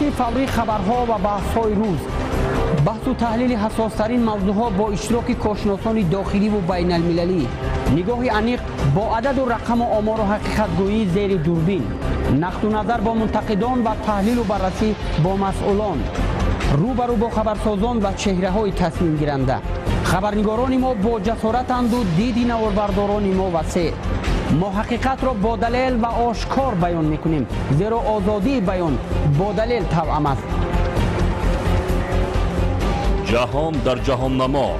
نشر فوری خبرها و بحث‌های روز، بحث و تحلیل حساس‌ترین موضوعها با اشتراک کارشناسان داخلی و بین المللی، نگاه عمیق با عدد و رقم و آمار و حقیقت‌گویی زیر دوربین، نقد و نظر با منتقدان و تحلیل و بررسی با مسئولان، روبرو با خبرسازان و چهره‌های تصمیم گیرنده. خبرنگاران ما با جسارتند و دید نواربرداران ما وسیع. ما حقیقت را با دلیل و آشکار بیان میکنیم، زیرا آزادی بیان با دلیل توأم است. جهان در جهاننما،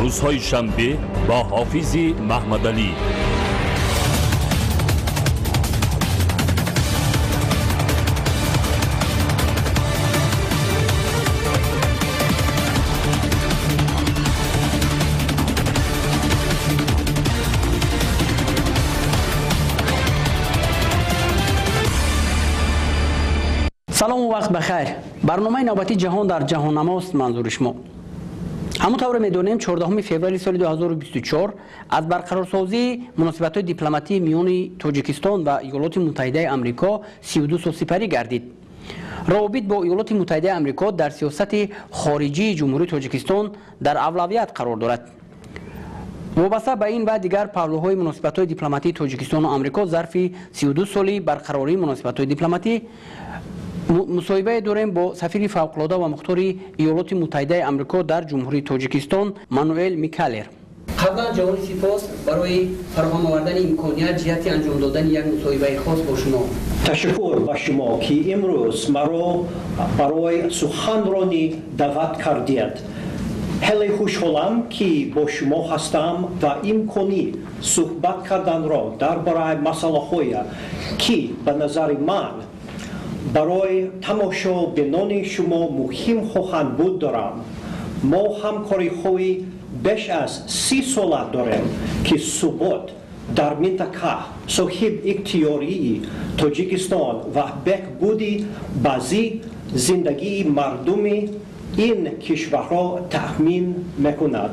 روزهای شنبه با حافظ محمدعلی. سلام و وقت بخیر. برنامه نوبتی جهان در جهاننما است منظور شما. همونطور میدونیم 14 فوریه سال 2024 از برقرارسازی مناسبت‌های دیپلماتی میان تاجیکستان و ایالات متحده آمریکا 32 سال سپری گردید. روابط با ایالات متحده آمریکا در سیاست خارجی جمهوری تاجیکستان در اولویت قرار دارد. وابسته به این و دیگر پهلوهای مناسبت‌های دیپلماتی تاجیکستان و آمریکا ظرف 32 سالی برقراری مناسبت‌های دیپلماتی مصاحبه داریم با سفیر فوق‌العاده و مختار ایالات متحده آمریکا در جمهوری تاجیکستان مانوئل میکالر. قبلا جوان سپاس برای فراهم آوردن امکانیت جهت انجام دادن یک مصاحبه خاص با شما. تشکر به شما که امروز مرا برای سخنرانی دعوت کردید. خیلی خوشحالم که با شما هستم و امکانی صحبت کردن را درباره مسائلی که به نظر من برای تماشا بینان شما مهم خواهند بود دارم. ما همکاری‌های بیش از 30 ساله داریم که ثبات در منطقه صاحب اختیاری تاجیکستان و بهبود بعضی زندگی مردم این کشورها تضمین می‌کند.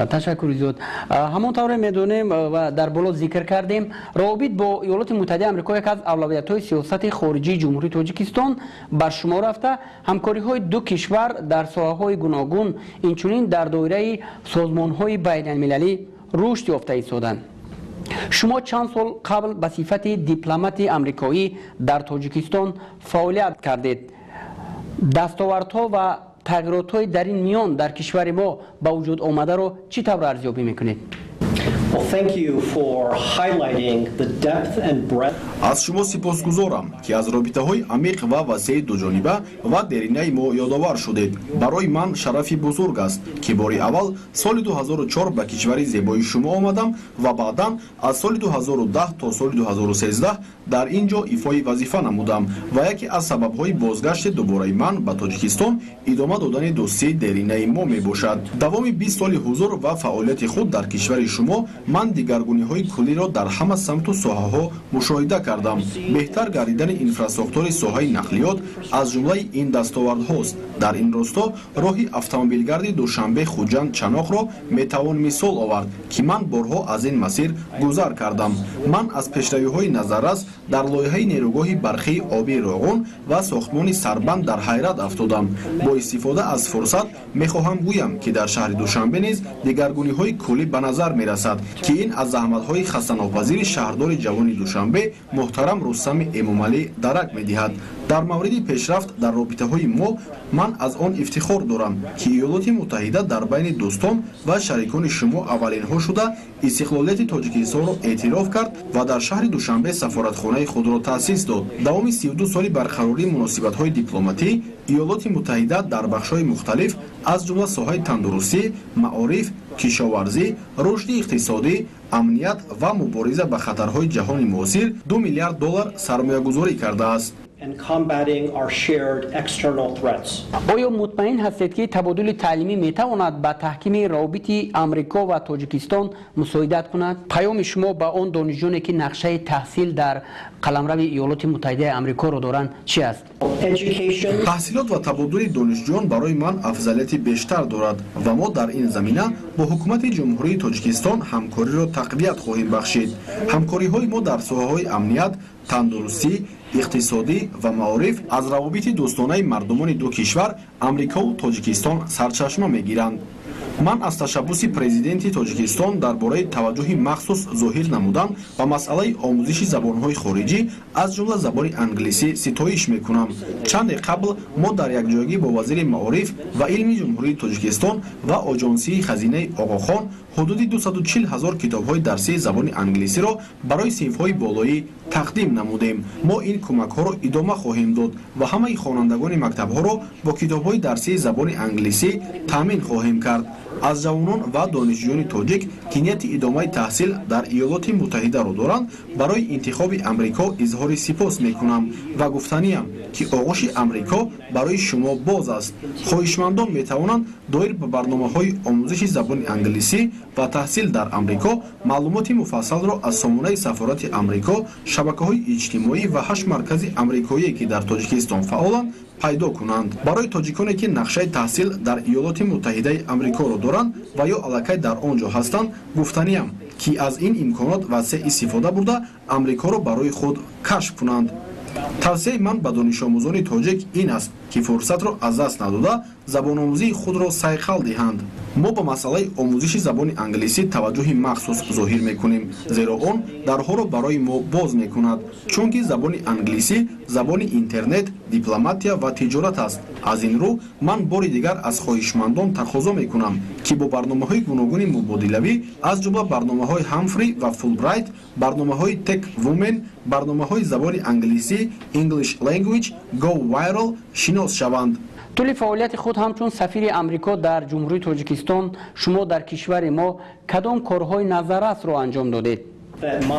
تشکر زیاد. همونطور میدونیم و در بالا ذکر کردیم روابط با ایالات متحده آمریکا یک از اولویت‌های سیاست خارجی جمهوری تاجیکستان بر شما رفته. همکاری‌های دو کشور در ساحه‌های گوناگون اینچنین در دایره سازمان‌های بین المللی رشد یافته ایستادند. شما چند سال قبل به صفت دیپلمات آمریکایی در تاجیکستان فعالیت کردید. دستاوردها و تغییرات‌های در این میان در کشور ما با وجود آمده رو چی طور ارزیابی میکنید؟ از شما سپاسگزارم که از رابطه‌های عمیق و وسیع دوجانبه و درینه ما یادآور شدید. برای من شرفی بزرگ است که باری اول سال 2004 به کشور زیبای شما آمدم و بعداً از سال 2010 تا سال 2013 در اینجا ایفای وظیفه نمودم و یکی از سبب‌های بازگشت دوباره من به تاجیکستان ادامه دادن دوستی درینه ما میباشد. دوام 20 سال حضور و فعالیت خود در کشور شما من دیگرگونی‌های کلی را در همه سمت و ساحه‌ها مشاهده کردم. بهتر گردیدن اینفراستراکتور ساحه نقلیات از جمله این دستاوردهاست. در این راستا راهی اتومبیلگرد دوشنبه خوجند چناق را میتوان مثال آورد که من بارها از این مسیر گذر کردم. من از پیشروی‌های نظررس در لایحه نیروگاه برقی آبی راغون و ساختمان سربند در حیرت افتادم. با استفاده از فرصت میخواهم گویم که در شهر دوشنبه نیز دیگرگونی‌های کلی به نظر میرسد که این از زحمت‌های خسته‌ناپذیر شهردار جوان دوشنبه محترم رستم امامعلی درک می‌دهد. در مورد پیشرفت در رابطه‌های ما من از آن افتخار دارم که ایالات متحده در بین دوستان و شریکان شما اولین‌ها شده استقلالیت تاجیکستان را اعتراف کرد و در شهر دوشنبه سفارتخانه خود را تأسیس داد. دوام 32 سال برقراری مناسبت‌های دیپلماتی ایالات متحده در بخش‌های مختلف از جمله ساحه تندرستی، معارف، کشاورزی، رشد اقتصادی، امنیت و مبارزه با خطرهای جهان معاصر 2 میلیارد دلار سرمایه‌گذاری کرده است. and combating our shared external threats. آیا مطمئن هستید که تبادل تعلیمی میتواند به تحکیم روابط آمریکا و تاجیکستان مساعدت کند؟ پیام شما به آن دانشجویانی که نقشه تحصیل در قلمرو ایالات متحده آمریکا را دارند چی است؟ تحصیلات و تبادل دانشجویان برای من افضلیت بیشتر دارد و ما در این زمینه با حکومت جمهوری تاجیکستان همکاری را تقویت خواهیم بخشید. همکاری های ما در ساحه‌های امنیت، تندرستی، اقتصادی و معارف از روابط دوستانه مردمان دو کشور آمریکا و تاجیکستان سرچشمه میگیرند. من از تشبوس پرزیدنت تاجیکستان درباره توجه مخصوص ظاهر نمودن و مسئله آموزش زبانهای خارجی از جمله زبان انگلیسی ستایش میکنم. چند قبل ما در یک جایگی با وزیر معارف و علم جمهوری تاجیکستان و آژانسی خزینه آقاخان حدود 240,000 کتاب‌های درسی زبان انگلیسی را برای صنف‌های بالایی تقدیم نمودیم. ما این کمک‌ها را ادامه خواهیم داد و همه خوانندگان مکتب‌ها را با کتاب‌های درسی زبان انگلیسی تامین خواهیم کرد. از جوانان و دانشجویان تاجیک که نیت ادامه تحصیل در ایالات متحده را دارند برای انتخاب آمریکا اظهار سپاس میکنم و گفتنیم که آغوش آمریکا برای شما باز است. خواهشمندان میتوانند دایر به برنامه‌های آموزش زبان انگلیسی و تحصیل در آمریکا معلومات مفصل را از سامانه سفارت آمریکا، شبکه‌های اجتماعی و 8 مرکز آمریکایی که در تاجیکستان فعالند پیدا کنند. برای تاجیکانی که نقشه تحصیل در ایالات متحده آمریکا را دارند و یا الکی در آنجا هستند گفتنیم که از این امکانات وسیع استفاده برده آمریکا را برای خود کشف کنند. توصیه من به دانش آموزان تاجیک این است که فرصت را از دست نداده زبان آموزی خود را سیقل دهند. ما به مسئله آموزش زبان انگلیسی توجه مخصوص ظاهر میکنیم زیرا آن درها را برای ما باز میکند، چون که زبان انگلیسی زبان اینترنت، دیپلماتیا و تجارت است. از این رو من بار دیگر از خواهشمندان تقاضا میکنم که با برنامه‌های گوناگون مبادلوی از جمله برنامه‌های همفری و فولبرایت، برنامه‌های تک وومن، برنامه‌های زبان انگلیسی English Language Go Viral شناس شوند. طول فعالیت خود همچون سفیر آمریکا در جمهوری تاجیکستان شما در کشور ما کدام کارهای نظررس را انجام دادید؟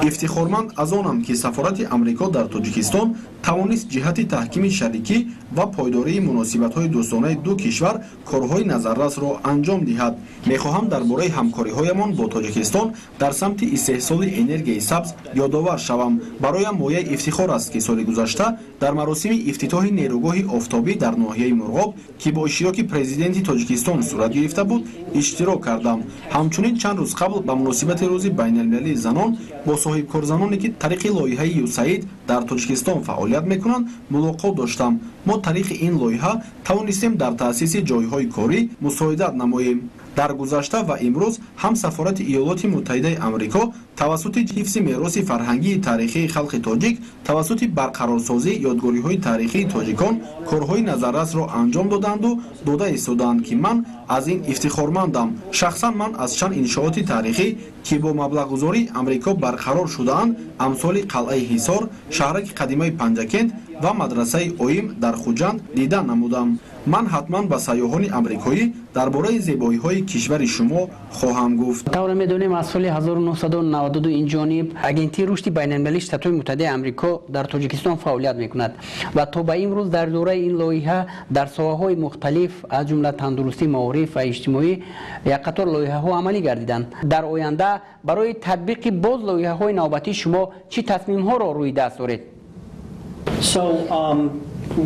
افتخارمند از آنم که سفارت آمریکا در تاجیکستان توانست جهت تحکیم شریکی و پایداری مناسبت‌های دوستانه دو کشور کارهای نظررس را انجام دهد. می‌خواهم درباره همکاری‌هایمان با تاجیکستان در سمت استحصال انرژی سبز یادآور شوم. برایم مایه افتخار است که سال گذشته در مراسم افتتاح نیروگاه آفتابی در ناحیه مرغاب که با اشتراک پرزیدنت تاجیکستان صورت گرفته بود اشتراک کردم. همچنین چند روز قبل به مناسبت روز بین‌المللی زنان با صاحبکارزنانی که طریق لایحه یوسعید در تاجیکستان فعالیت میکنند ملاقات داشتم. ما طریق این لایحه توانستیم در تأسیس جایهای کاری مساعدت نماییم. در گذشته و امروز هم سفارت ایالات متحده آمریکا توسط حفظ میراث فرهنگی تاریخی خلق تاجیک توسط برقرارسازی یادگاری‌های تاریخی تاجیکان کارهای نظررس را انجام دادند و داده ایستادند که من از این افتخارمندم. شخصا من از چند انشاءات تاریخی که با مبلغ‌گذاری آمریکا برقرار شده‌اند امثال قلعه حصار، شهرک قدیمه پنجکند و مدرسه اویم در خوجند دیدن نمودم. من حتما به سیاحان آمریکایی درباره زیبایی‌های کشور شما خواهم گفت. طور می‌دانیم از سال 1992 این جانب اگنتی رشد بین‌المللی شتات‌های متحده آمریکا در تاجیکستان فعالیت می‌کند و تا به امروز در دوره این لایحه در ساحه‌های مختلف از جمله تندرستی، معارف و اجتماعی یک قطار لایحه‌ها عملی گردیدند. در آینده برای تطبیق باز لایحه‌های نوبتی شما چه تصمیم‌ها را روی دست دارید؟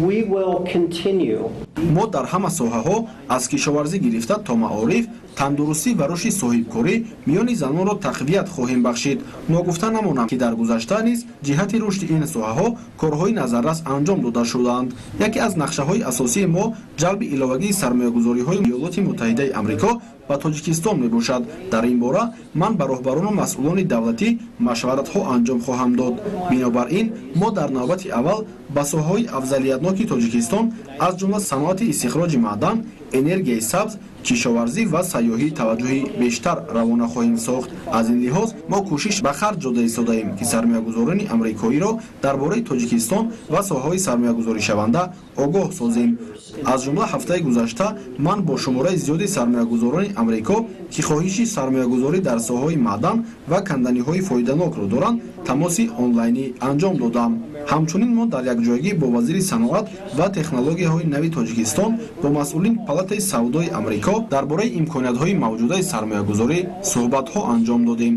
We will continue. ما در همه ساحه‌ها از کشاورزی گرفته تا معارف، تندرستی و رشد صاحبکاری میان زنان را تقویت خواهیم بخشید. ناگفته نمانم که در گذشته نیز جهت رشد این ساحه‌ها کارهای نظررس انجام داده شدند. یکی از نقشه‌های اساسی ما جلب علاوگی سرمایه‌گذاری‌های ایالات متحده آمریکا و تاجیکستان میباشد. در این باره من به راهبران و مسئولان دولتی مشورت‌ها انجام خواهم داد. بنابراین ما در نوبت اول به ساحه‌های افضلیتناک تاجیکستان از جمله صنعت استخراج معدن، انرژی سبز، кишоварзӣ ва сайёҳӣ таваҷҷӯҳи бештар равона хоҳем сохт. Аз ин лиҳоз мо кӯшиш ба харҷ дода истодаем, ки сармоягузорони амрикоиро дар бораи Тоҷикистон ва соҳаҳои сармоягузоришаванда огоҳ созем. Аз ҷумла ҳафтаи гузашта ман бо шумораи зиёди сармоягузорони Амрико, ки хоҳиши сармоягузорӣ дар соҳаҳои маъдан ва канданиҳои фоиданокро доранд, тамоси онлайнӣ анҷом додам. ҳамчунин мо дар якҷоягӣ бо вазири саноат ва технологияҳои нави Тоҷикистон бо масъулини палатаи савдои Амрико дар бораи имкониятҳои мавҷудаи сармоягузорӣ суҳбатҳо анҷом додем.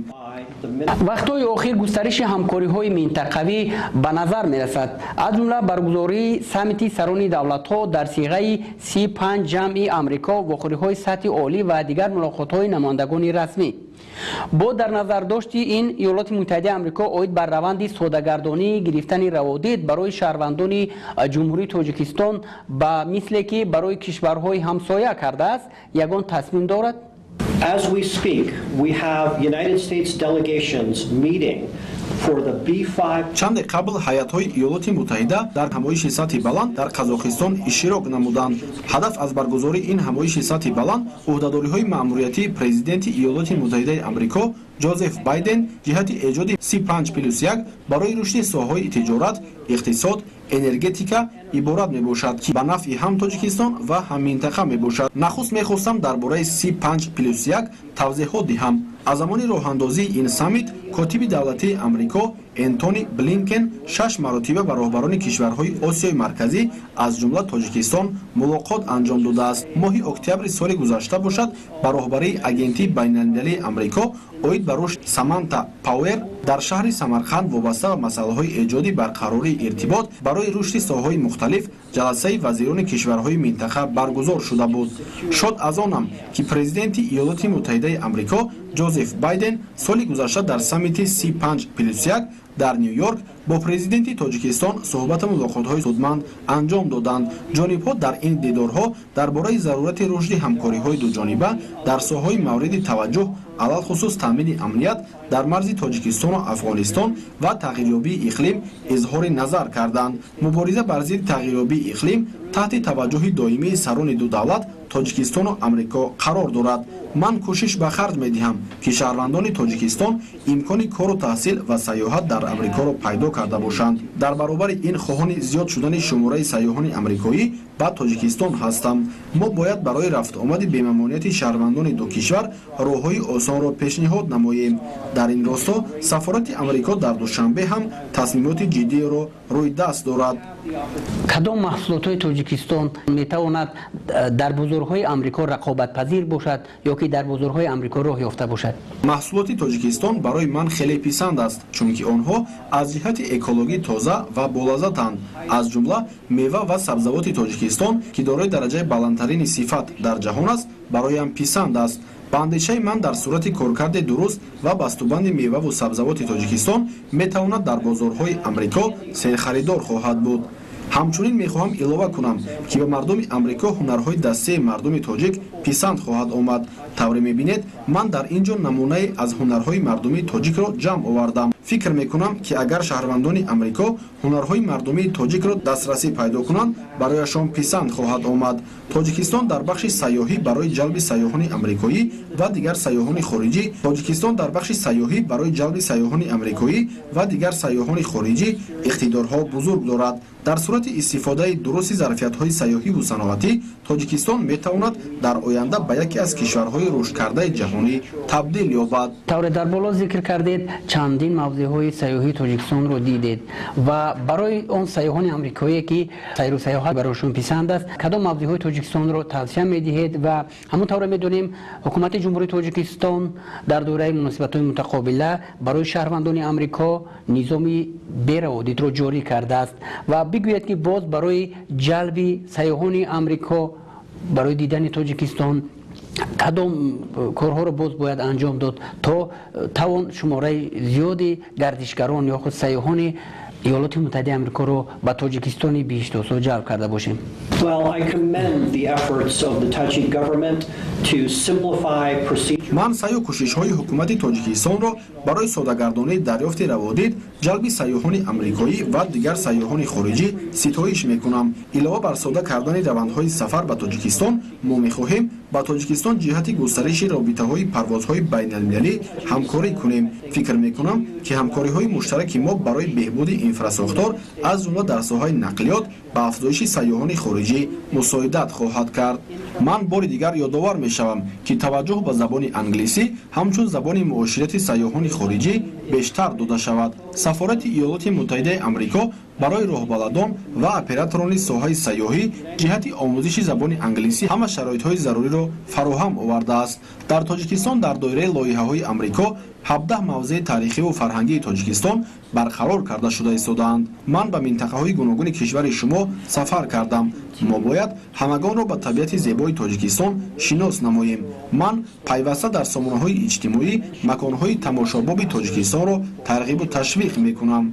вақтҳои охир густариши ҳамкориҳои минтақавӣ ба назар мерасад. аз ҷумла баргузории саммити сарони давлатҳо дар сиғаи 35 ҷамъи Амрико, вохӯриҳои сатҳи олӣ ва дигар мулоқотҳои намояндагони расмӣ. бо дар назардошти ин, Иёлоти Муттаҳидаи Амрико оид бар раванди содагардонии гирифтани раводид барои шаҳрвандони ҷумҳурии Тоҷикистон ба мисле ки барои кишварҳои ҳамсоя кардааст, ягон тасмим дорад. As we speak, we have United States delegations meeting for the B5. чанде қабл ҳаятҳои Иёлоти Муттаҳида дар ҳамоиши сатҳи баланд дар Қазоқистон иштирок намуданд. ҳадаф аз баргузории ин ҳамоиши сатҳи баланд ӯҳдадориҳои маъмуриятии президенти Иёлоти Муттаҳидаи Амрико Ҷозеф Байден ҷиҳати эҷоди 35+1 барои рушди соҳаҳои тиҷорат, иқтисод, энергетика иборат мебошад, ки ба нафъи ҳам Тоҷикистон ва ҳам минтақа мебошад. нахуст мехостам дар бораи 35+1 тавзеҳот диҳам. аз замони роҳандозии ин саммит котиби давлатии Амрико Энтони Блинкен 6 маротиба ба роҳбарони кишварҳои Осиёи Марказӣ аз ҷумла Тоҷикистон мулоқот анҷом додааст. моҳи октябри соли гузашта бошад ба роҳбарии агентии байналмилалии Амрико оид ба рушд Саманта Пауэр дар шаҳри Самарқанд вобаста ба масъалаҳои эҷоди барқарории иртибот барои рушди соҳаҳои мухталиф ҷаласаи вазирони кишварҳои минтақа баргузор шуда буд. шод аз онам, ки президенти Иёлоти Муттаҳидаи Амрико Ҷозеф Байден соли гузашта дар саммити 35+1 дар Нью-Йорк бо президенти Тоҷикистон суҳбату мулоқотҳои судманд анҷом доданд. ҷонибҳо дар ин дидорҳо дар бораи зарурати рушди ҳамкориҳои дуҷониба дар соҳаҳои мавриди таваҷҷӯҳ, алалхусус таъмини амният дар марзи Тоҷикистону Афғонистон ва тағйирёбии иқлим изҳори назар карданд. мубориза бар зидди тағйирёбии иқлим таҳти таваҷҷӯҳи доимии сарони ду давлат Тоҷикистону Амрико қарор дорад. ман кӯшиш ба харҷ медиҳам, ки шаҳрвандони Тоҷикистон имкони кору таҳсил ва сайёҳат дар Амрикоро пайдо карда бошанд. дар баробари ин хоҳони зиёд шудани шумораи сайёҳони амрикоӣ ба Тоҷикистон ҳастам. мо бояд барои рафтуомади бемамонияти шаҳрвандони ду кишвар роҳҳои осонро пешниҳод намоем. дар ин росто сафорати Амрико дар душанбе ҳам таснимоти ҷиддиеро рӯй даст дорад. кадом маҳсулотҳои Тоҷикистон метавонад дар бозорҳои Амрико рақобатпазир бошад ё ки дар бозорҳои Амрико роҳ ёфта бошад? маҳсулоти Тоҷикистон барои ман хеле писанд аст, чунки онҳо аз ҷиҳати экологӣ тоза ва болаззатанд. аз ҷумла мева ва сабзавоти Тоҷикистон, ки дорои дараҷаи баландтарини сифат дар ҷаҳон аст, бароям писанд аст. ба андешаи ман дар сурати коркарди дуруст ва бастубанди меваву сабзавоти Тоҷикистон метавонад дар бозорҳои Амрико серхаридор хоҳад буд. ҳамчунин мехоҳам илова кунам, ки ба мардуми Амрико ҳунарҳои дастаи мардуми тоҷик писанд хоҳад омад. тавре мебинед, ман дар ин ҷо намунае аз ҳунарҳои мардуми тоҷикро ҷамъ овардам. фикр мекунам, ки агар шаҳрвандони Амрико ҳунарҳои мардумии тоҷикро дастрасӣ пайдо кунанд, барояшон писанд хоҳад омад. Тоҷикистон дар бахши сайёҳӣ барои ҷалби сайёҳони амрикоӣ ва дигар сайёҳони хориҷӣ Тоҷикистон дар бахши сайёҳӣ барои ҷалби сайёҳони амрикоӣ ва дигар сайёҳони хориҷӣ иқтидорҳо бузург дорад. дар сурати истифодаи дурусти зарфиятҳои сайёҳиву саноатӣ Тоҷикистон метавонад дар оянда ба яке аз кишварҳои рушдкардаи ҷаҳонӣ табдил ёбад. тавре дар боло зикр кардед, чандин мавзеъҳои сайёҳии Тоҷикистонро дидед ва барои он сайёҳони амрикоие ки сайру сайёҳат барошон писанд аст, кадом мавзеъҳои Тоҷикистонро тавсия медиҳед? ва ҳамон тавре медонем ҳукумати ҷумҳурии Тоҷикистон дар доираи муносибатҳои мутақобила барои шаҳрвандони Амрико низоми бераводидро ҷорӣ кардааст ва бигӯяд ки боз барои ҷалби сайёҳони Амрико барои дидани Тоҷикистон кадом корҳоро боз бояд анҷом дод, то тавон шумораи зиёди гардишгарон ё худ сайёҳони Иёлоти Муттаҳидаи Амрикоро ба Тоҷикистони биштосо ҷалб карда бошем. ман саъю кӯшишҳои ҳукумати Тоҷикистонро барои содагардонии дарёфти раводид, ҷалби сайёҳони амрикоӣ ва дигар сайёҳони хориҷӣ ситоиш мекунам. илова бар сода кардани равандҳои сафар ба Тоҷикистон, мо мехоҳем ба Тоҷикистон ҷиҳати густариши робитаҳои парвозҳои байналмилалӣ ҳамкорӣ кунем. Фикр мекунам, ки ҳамкориҳои муштараки мо барои беҳбуди инфраструктур аз ҷумла дар соҳаи нақлиёт ба афзоиши сайёҳони хориҷӣ мусоидат хоҳад кард. Ман бори дигар ёдовар мешавам, ки таваҷҷӯҳ ба забони англисӣ ҳамчун забони муоширати сайёҳони хориҷӣ бештар дода шавад. Сафорати Иёлоти Муттаҳидаи Амрико барои роҳбаладон ва операторони соҳаи сайёҳӣ ҷиҳати омӯзиши забони англисӣ ҳама шароитҳои заруриро фароҳам овардааст. Дар Тоҷикистон дар доираи лоиҳаҳои Амрико 17 мавзеъи таърихиву фарҳангии Тоҷикистон барқарор карда шуда истодаанд. Ман ба минтақаҳои гуногуни кишвари шумо сафар кардам. Мо бояд ҳамагонро ба табиати зебои Тоҷикистон шинос намоем. Ман пайваста дар сомонаҳои иҷтимоӣ маконҳои тамошобоби Тоҷикистонро тарғибу ташвиқ мекунам.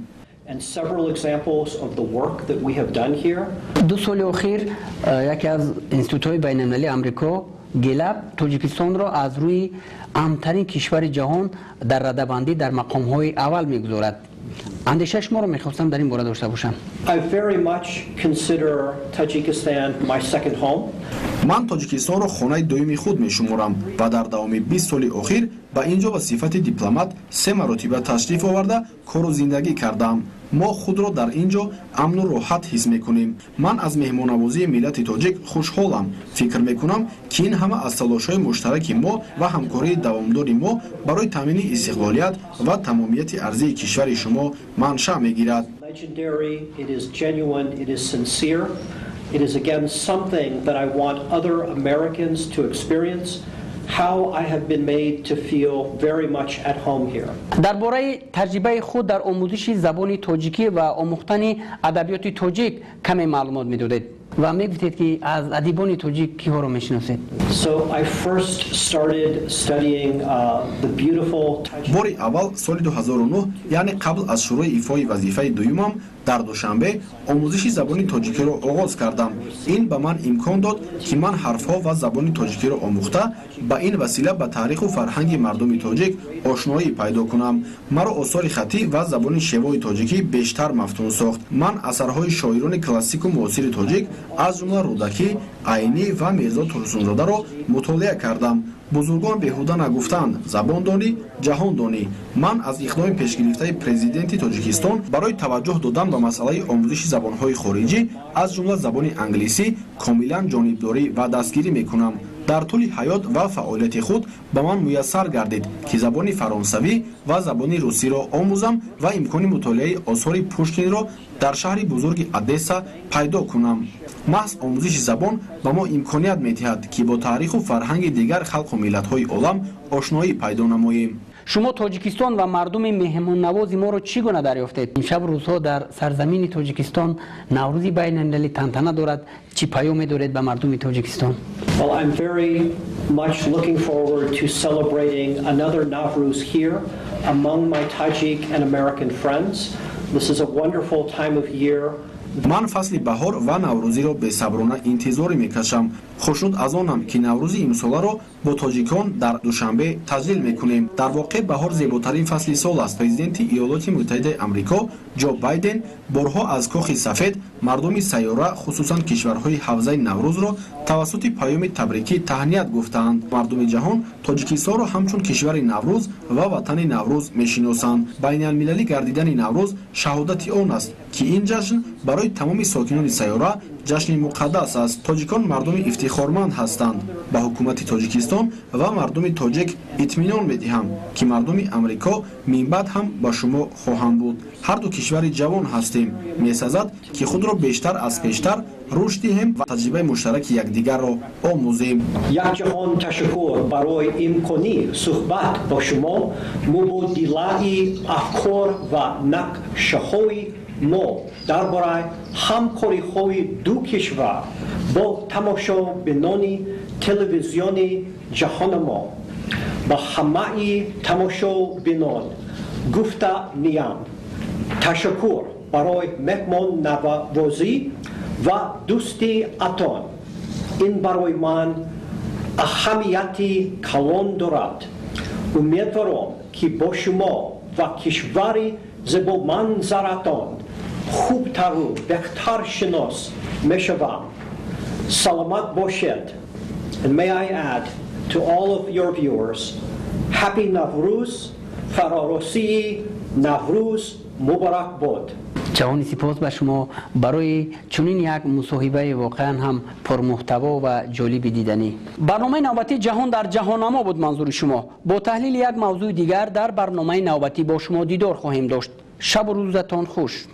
And several examples of the work that we have done here. 2 соли охир яке аз институтҳои байналмилалии амрико гелаб Тоҷикистонро аз рӯи амнтарин кишвари ҷаҳон дар радабандӣ дар мақомҳои аввал мегузорад. андешаи шуморо мехостам дар ин бора дошта бошам. I very much consider Tajikistan my second home. Ман Тоҷикистонро хонаи дуюми худ мешуморам ва дар давоми 20 соли охир ба ин ҷо ба сифати дипломат 3 маротиба ташриф оварда кору зиндагӣ кардам. Мо худро дар ин ҷо амну роҳат ҳис мекунем. Ман аз меҳмоннавозии миллати тоҷик хушҳолам. Фикр мекунам, ки ин ҳама аз талошҳои муштараки мо ва ҳамкории давомдори мо барои таъмини истиқлолият ва тамомияти арзии кишвари шумо маншаъ мегирад. Legendary, it is genuine, it is sincere. It is again something that I want other Americans to experience. How I have been made to feel very much at home here. дар бораи таҷрибаи худ дар омӯзиши забони тоҷикӣ ва омӯхтани адабиёти тоҷик каме маълумот медодед ва мегуфтед, ки аз адибони тоҷик киҳоро мешиносед? So I first started studying the beautiful Tajik. бори аввал соли 2009, яъне қабл аз шурӯи ифои вазифаи дуюмам, дар душанбе омӯзиши забони тоҷикиро оғоз кардам. Ин ба ман имкон дод, ки ман ҳарфҳо ва забони тоҷикиро омӯхта, ба ин васила ба таъриху фарҳанги мардуми тоҷик ошноӣ пайдо кунам. Маро осори хаттӣ ва забони шевои тоҷикӣ бештар мафтун сохт. Ман асарҳои шоирони классику муосири тоҷик аз ҷумла Рӯдакӣ, Айнӣ ва Мирзо Турсунзодаро мутолиа кардам. бузургон беҳуда нагуфтанд, забондонӣ, ҷаҳондонӣ. Ман аз иқдоми пешгирифтаи президенти Тоҷикистон барои таваҷҷӯҳ додан ба масъалаи омӯзиши забонҳои хориҷӣ, аз ҷумла забони англисӣ, комилан ҷонибдорӣ ва дастгирӣ мекунам. дар тӯли ҳаёт ва фаъолияти худ ба ман муяссар гардид, ки забони фаронсавӣ ва забони русиро омӯзам ва имкони мутолиаи осори Пушкинро дар шаҳри бузурги Одесса пайдо кунам. маҳз омӯзиши забон ба мо имконият медиҳад, ки бо таъриху фарҳанги дигар халқу миллатҳои олам ошноӣ пайдо намоем. шумо Тоҷикистон ва мардуми меҳмоннавози моро чӣ гуна дарёфтед? имшаб рӯзҳо дар сарзамини Тоҷикистон Наврӯзи байналмилалӣ тантана дорад. чӣ паёме доред ба мардуми Тоҷикистон? Well, I'm very much looking forward to celebrating another Nowruz here among my Tajik and American friends. This is a wonderful time of year. ман фасли баҳор ва наврӯзиро бесаброна интизорӣ мекашам. хушнуд аз онам, ки наврӯзи имсоларо бо тоҷикон дар душанбе таҷлил мекунем. дар воқеъ баҳор зеботарин фасли сол аст. президенти иёлоти муттаҳидаи амрико ҷо Байден борҳо аз кохи сафед мардуми сайёра, хусусан кишварҳои ҳавзаи Наврӯзро тавассути паёми табрикӣ таҳният гуфтаанд. мардуми ҷаҳон Тоҷикистонро ҳамчун кишвари Наврӯз ва ватани Наврӯз мешиносанд. байналмилалӣ гардидани Наврӯз шаҳодати он аст, ки ин ҷашн барои тамоми сокинони сайёра ҷашни муқаддас аст. тоҷикон мардуми ифтихорманд ҳастанд. ба ҳукумати Тоҷикистон ва мардуми тоҷик итминон медиҳам, ки мардуми амрико минбаъд ҳам ба шумо хоҳанд буд. ҳарду кишвари ҷавон ҳастем. месазад, ки худро бештар аз пештар рушд диҳем ва таҷрибаи муштараки якдигарро омӯзем. якҷаҳон ташаккур барои имкони суҳбат бо шумо, мубодилаи афкор ва нақшаҳои мо дар бораи ҳамкориҳои ду кишвар бо тамошобинони телевизиони ҷаҳони мо. ба ҳамаи тамошобинон гуфта ниям ташаккур барои меҳмоннавозӣ ва дӯстӣ атон. ин барои ман аҳамияти калон дорад. умедворам, ки бо шумо ва кишвари зебоманзаратон хубтару беҳтар шинос мешавам. саломат бошед. And may I add to all of your viewers, Happy Navruz, Fararosi Navruz Mubarak Bod. جهانی سپاس به شما برای چنین یک مصاحبه واقعا هم پرمحتوا و جالب دیدنی. برنامه نوبتی جهان در جهاننما بود منظور شما. با تحلیل یک موضوع دیگر در برنامه نوبتی با شما دیدار خواهیم داشت. شب و روزتان خوش.